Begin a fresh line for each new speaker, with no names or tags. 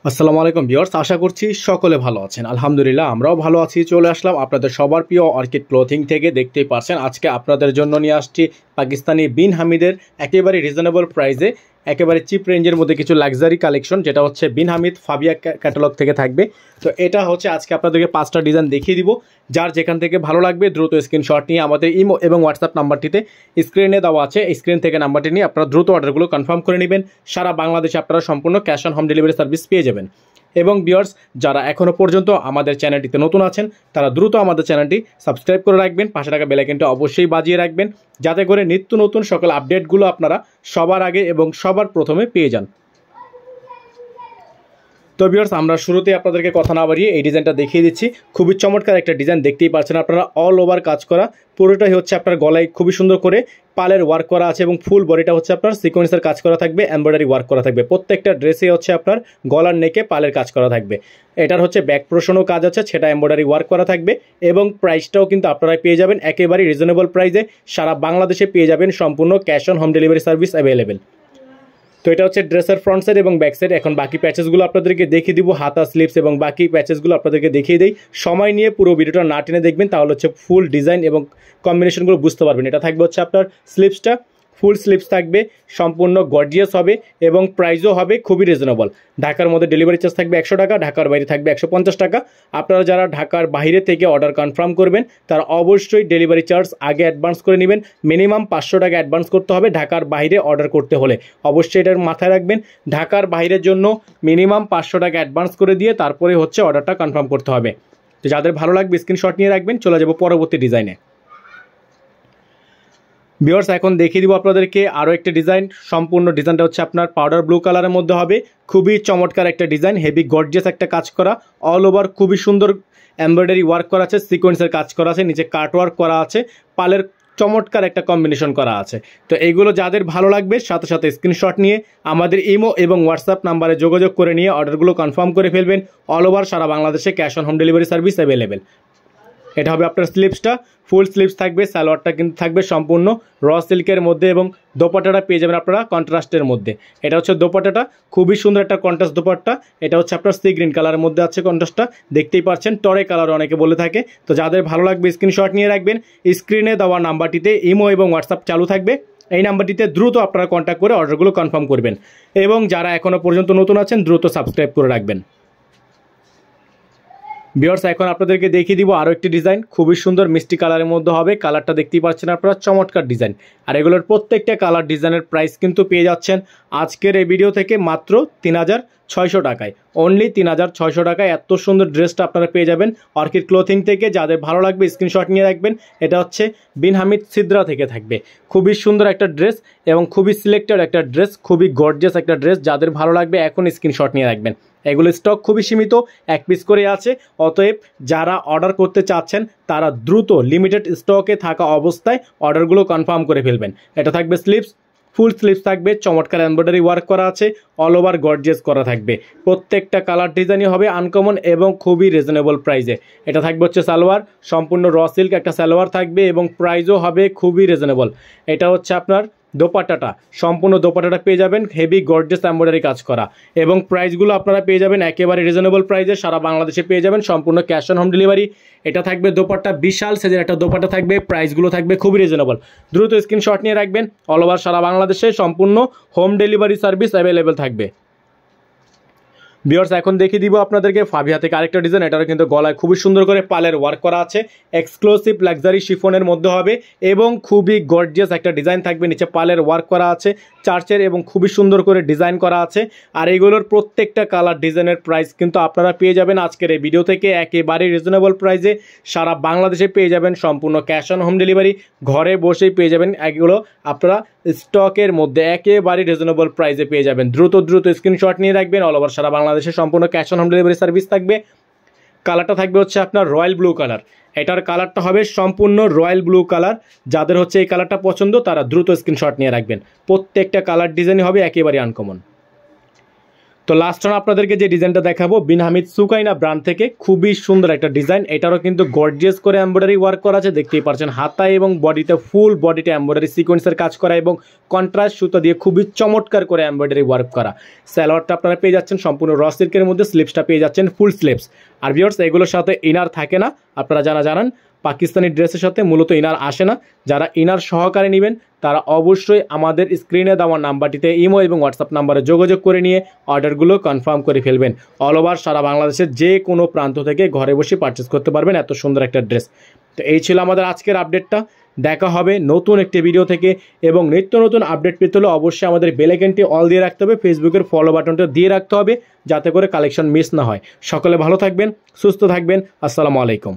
আসসালামু আলাইকুম ভিউয়ার্স, আশা করছি সকলে ভালো আছেন। আলহামদুলিল্লাহ আমরাও ভালো আছি। চলে আসলাম আপনাদের সবার প্রিয় অর্কিড ক্লোথিং থেকে। দেখতেই পারছেন আজকে আপনাদের জন্য নিয়ে আসছি পাকিস্তানি বিন হামিদের একেবারে রিজনেবল প্রাইসে একেবারে চিপ রেঞ্জের মধ্যে কিছু লাক্সারি কালেকশন, যেটা হচ্ছে বিন হামিদ ফাবিয়া ক্যাটালগ থেকে থাকবে। তো এটা হচ্ছে আজকে আপনাদেরকে 5টা ডিজাইন দেখিয়ে দিব। যার যেখান থেকে ভালো লাগবে দ্রুত স্ক্রিনশট নিয়ে আমাদের ইমো এবং হোয়াটসঅ্যাপ নাম্বারটিতে স্ক্রিনে দেওয়া আছে, স্ক্রিন থেকে নাম্বারটি নিয়ে আপনারা দ্রুত অর্ডারগুলো কনফার্ম করে নেবেন। সারা বাংলাদেশে আপনারা সম্পূর্ণ cash on home delivery service পেয়ে যাবেন। এবং ভিউয়ার্স, যারা এখনও পর্যন্ত আমাদের চ্যানেলটিতে নতুন আছেন তারা দ্রুত আমাদের চ্যানেলটি সাবস্ক্রাইব করে রাখবেন, পাশে থাকা বেল আইকনটা অবশ্যই বাজিয়ে রাখবেন, যাতে করে নিত্য নতুন সকল আপডেটগুলো আপনারা সবার আগে এবং সবার প্রথমে পেয়ে যান। তো ভিউয়ার্স, আমরা শুরুতে আপনাদেরকে কথা না বাড়িয়ে এই ডিজাইনটা দেখিয়ে দিচ্ছি। খুবই চমৎকার একটা ডিজাইন, দেখতেই পাচ্ছেন আপনারা, অল ওভার কাজ করা, পুরোটাই হচ্ছে আপনার গলায় খুবই সুন্দর করে পালের ওয়ার্ক করা আছে এবং ফুল বডিটা হচ্ছে আপনার সিকোয়েন্সের কাজ করা থাকবে, এমব্রয়ডারি ওয়ার্ক করা থাকবে। প্রত্যেকটা ড্রেসে হচ্ছে আপনার গলার নেকে পালের কাজ করা থাকবে। এটার হচ্ছে ব্যাক পোর্শনও কাজ আছে, সেটা এমব্রয়ডারি ওয়ার্ক করা থাকবে এবং প্রাইসটাও কিন্তু আপনারা পেয়ে যাবেন একেবারে রিজনেবল প্রাইসে। সারা বাংলাদেশে পেয়ে যাবেন সম্পূর্ণ cash on home delivery service available. তো এটা হচ্ছে ড্রেসের ফ্রন্ট সাইড এবং ব্যাক সাইড। এখন বাকি প্যাচেসগুলো আপনাদেরকে দেখিয়ে দিব, হাতা, স্লিভস এবং বাকি প্যাচেসগুলো আপনাদেরকে দেখিয়ে দেই। সময় নিয়ে পুরো ভিডিওটা না টেনে দেখবেন, তাহলে হচ্ছে ফুল ডিজাইন এবং কম্বিনেশনগুলো বুঝতে পারবেন। এটা থাকবে হচ্ছে আপনার স্লিভসটা, ফুল স্লিভস থাকবে, সম্পূর্ণ গর্জিয়াস হবে এবং প্রাইসও হবে খুবই রিজনেবল। ঢাকার মধ্যে ডেলিভারি চার্জ থাকবে 100 টাকা, ঢাকার বাইরে থাকবে 150 টাকা। আপনারা যারা ঢাকার বাইরে থেকে অর্ডার কনফার্ম করবেন তারা অবশ্যই ডেলিভারি চার্জ আগে অ্যাডভান্স করে নেবেন। মিনিমাম 500 টাকা অ্যাডভান্স করতে হবে ঢাকার বাইরে অর্ডার করতে হলে। অবশ্যই এটার মাথায় রাখবেন, ঢাকার বাইরের জন্য মিনিমাম 500 টাকা অ্যাডভান্স করে দিয়ে তারপরে হচ্ছে অর্ডারটা কনফার্ম করতে হবে। তো যাদের ভালো লাগবে স্ক্রিনশট নিয়ে রাখবেন। চলে যাব পরবর্তী ডিজাইনে। ভিউয়ার্স, এখন দেখিয়ে দিব আপনাদেরকে আরও একটা ডিজাইন। সম্পূর্ণ ডিজাইনটা হচ্ছে আপনার পাউডার ব্লু কালারের মধ্যে হবে। খুবই চমৎকার একটা ডিজাইন, হেভি গর্জিয়াস একটা কাজ করা, অল ওভার খুবই সুন্দর এমব্রয়ডারি ওয়ার্ক করা আছে, সিকোয়েন্সের কাজ করা আছে, নিচে কাট ওয়ার্ক করা আছে, পালের চমৎকার একটা কম্বিনেশন করা আছে। তো এইগুলো যাদের ভালো লাগবে সাথে সাথে স্ক্রিনশট নিয়ে আমাদের ইমো এবং হোয়াটসঅ্যাপ নাম্বারে যোগাযোগ করে নিয়ে অর্ডারগুলো কনফার্ম করে ফেলবেন। অল ওভার সারা বাংলাদেশে cash on home delivery service available. এটা হবে আপনার স্লিভসটা, ফুল স্লিভস থাকবে, সালোয়ারটা কিন্তু থাকবে সম্পূর্ণ র সিল্কের মধ্যে এবং দোপাট্টাটা পেয়ে যাবেন আপনারা কন্ট্রাস্টের মধ্যে। এটা হচ্ছে দোপাট্টাটা, খুবই সুন্দর একটা কন্ট্রাস্ট দোপাট্টা। এটা হচ্ছে আপনার সি গ্রিন কালারের মধ্যে আছে কন্ট্রাস্টটা, দেখতেই পাচ্ছেন, টরে কালার অনেকে বলে থাকে। তো যাদের ভালো লাগবে স্ক্রিনশট নিয়ে রাখবেন। স্ক্রিনে দেওয়া নাম্বারটিতে ইমো এবং হোয়াটসঅ্যাপ চালু থাকবে, এই নাম্বারটিতে দ্রুত আপনারা কন্ট্যাক্ট করে অর্ডারগুলো কনফার্ম করবেন এবং যারা এখনও পর্যন্ত নতুন আছেন দ্রুত সাবস্ক্রাইব করে রাখবেন। ভিউয়ার্স, এখন আপনাদেরকে দেখিয়ে দিব আরও একটি ডিজাইন, খুবই সুন্দর মিষ্টি কালারের মধ্যে হবে। কালারটা দেখতেই পাচ্ছেন আপনারা, চমৎকার ডিজাইন। আর এগুলোর প্রত্যেকটা কালার ডিজাইনের প্রাইস কিন্তু পেয়ে যাচ্ছেন আজকের এই ভিডিও থেকে মাত্র 3600 টাকায়। অনলি 3600 টাকায় এত সুন্দর ড্রেসটা আপনারা পেয়ে যাবেন অর্কিড ক্লোথিং থেকে। যাদের ভালো লাগবে স্ক্রিনশট নিয়ে রাখবেন। এটা হচ্ছে বিন হামিদ সিদ্রা থেকে থাকবে। খুবই সুন্দর একটা ড্রেস এবং খুবই সিলেক্টেড একটা ড্রেস, খুবই গর্জিয়াস একটা ড্রেস। যাদের ভালো লাগবে এখন স্ক্রিনশট নিয়ে রাখবেন। এগুলো স্টক খুবই সীমিত, 1 পিস করে আছে। অতএব যারা অর্ডার করতে চাচ্ছেন তারা দ্রুত লিমিটেড স্টকে থাকা অবস্থায় অর্ডারগুলো কনফার্ম করে ফেলবেন। এটা থাকবে স্লিভস, ফুল স্লিভস থাকবে, চমৎকার এমব্রয়ডারি ওয়ার্ক করা আছে, অল ওভার গর্জিয়াস করা থাকবে। প্রত্যেকটা কালার ডিজাইনই হবে আনকমন এবং খুবই রিজনেবল প্রাইসে। এটা থাকবে হচ্ছে সালোয়ার, সম্পূর্ণ র সিল্ক একটা সালোয়ার থাকবে এবং প্রাইসও হবে খুবই রিজনেবল। এটা হচ্ছে আপনার দোপাট্টাটা, সম্পূর্ণ দোপাট্টাটা পেয়ে যাবেন হেভি গর্জিয়াস এমব্রয়ডারি কাজ করা এবং প্রাইসগুলো আপনারা পেয়ে যাবেন একেবারে রিজনেবল প্রাইসে। সারা বাংলাদেশে পেয়ে যাবেন সম্পূর্ণ ক্যাশ অন হোম ডেলিভারি। এটা থাকবে দোপাট্টা, বিশাল সাইজের একটা দোপাট্টা থাকবে, প্রাইসগুলো থাকবে খুবই রিজনেবল। দ্রুত স্ক্রিনশট নিয়ে রাখবেন। অল ওভার সারা বাংলাদেশে সম্পূর্ণ হোম ডেলিভারি সার্ভিস অ্যাভেলেবেল থাকবে। ভিউয়ার্স, এখন দেখিয়ে দিব আপনাদেরকে ফাবিয়া থেকে আরেকটা ডিজাইন। এটারও কিন্তু গলায় খুবই সুন্দর করে পালের ওয়ার্ক করা আছে, এক্সক্লুসিভ লাক্সারি শিফনের মধ্যে হবে এবং খুবই গর্জিয়াস একটা ডিজাইন থাকবে। নিচে পালের ওয়ার্ক করা আছে চার্চের এবং খুবই সুন্দর করে ডিজাইন করা আছে। আর এইগুলোর প্রত্যেকটা কালার ডিজাইনের প্রাইস কিন্তু আপনারা পেয়ে যাবেন আজকের এই ভিডিও থেকে একেবারে রিজনেবল প্রাইসে। সারা বাংলাদেশে পেয়ে যাবেন সম্পূর্ণ ক্যাশ অন হোম ডেলিভারি, ঘরে বসেই পেয়ে যাবেন। এগুলো আপনারা স্টকের মধ্যে একেবারে রিজনেবল প্রাইসে পেয়ে যাবেন। দ্রুত স্ক্রিনশট নিয়ে রাখবেন। অল ওভার সারা বাংলাদেশে সম্পূর্ণ cash on home delivery service থাকবে। কালারটা থাকবে হচ্ছে আপনার রয়্যাল ব্লু কালার। এটার কালারটা হবে সম্পূর্ণ রয়্যাল ব্লু কালার। যাদের হচ্ছে এই কালারটা পছন্দ তারা দ্রুত স্ক্রিনশট নিয়ে রাখবেন। প্রত্যেকটা কালার ডিজাইনই হবে একেবারে আনকমন। তো লাস্ট অন আপনাদেরকে যে ডিজাইনটা দেখাবো বিন হামিদ সুকাইনা ব্র্যান্ড থেকে, খুবই সুন্দর একটা ডিজাইন। এটারও কিন্তু গর্জিয়াস করে এমব্রয়ডারি ওয়ার্ক করা আছে, দেখতেই পাচ্ছেন হাতায় এবং বডিতে ফুল বডিতে এমব্রয়ডারি সিকোয়েন্সের কাজ করা এবং কন্ট্রাস্ট সুতা দিয়ে খুবই চমৎকার করে এমব্রয়ডারি ওয়ার্ক করা। সালোয়ারটা আপনারা পেয়ে যাচ্ছেন সম্পূর্ণ র সিল্কের মধ্যে, স্লিপসটা পেয়ে যাচ্ছেন ফুল স্লিপস। আর ভিউয়ার্স এগুলোর সাথে ইনার থাকে না, আপনারা জানান পাকিস্তানি ড্রেসের সাথে মূলত ইনার আসে না। যারা ইনার সহকারে নেবেন তারা অবশ্যই আমাদের স্ক্রিনে দেওয়া নাম্বারটিতে ইমো এবং হোয়াটসঅ্যাপ নাম্বারে যোগাযোগ করে নিয়ে অর্ডারগুলো কনফার্ম করে ফেলবেন। অল ওভার সারা বাংলাদেশের যে কোনো প্রান্ত থেকে ঘরে বসে পারচেস করতে পারবেন এত সুন্দর একটা ড্রেস। তো এই ছিল আমাদের আজকের আপডেটটা। দেখা হবে নতুন একটি ভিডিও থেকে, এবং নিত্য নতুন আপডেট পেতে হলে অবশ্যই আমাদের বেল আইকনটি অল দিয়ে রাখতে হবে, ফেসবুকের ফলো বাটনটা দিয়ে রাখতে হবে যাতে করে কালেকশন মিস না হয়। সকলে ভালো থাকবেন, সুস্থ থাকবেন। আসসালামু আলাইকুম।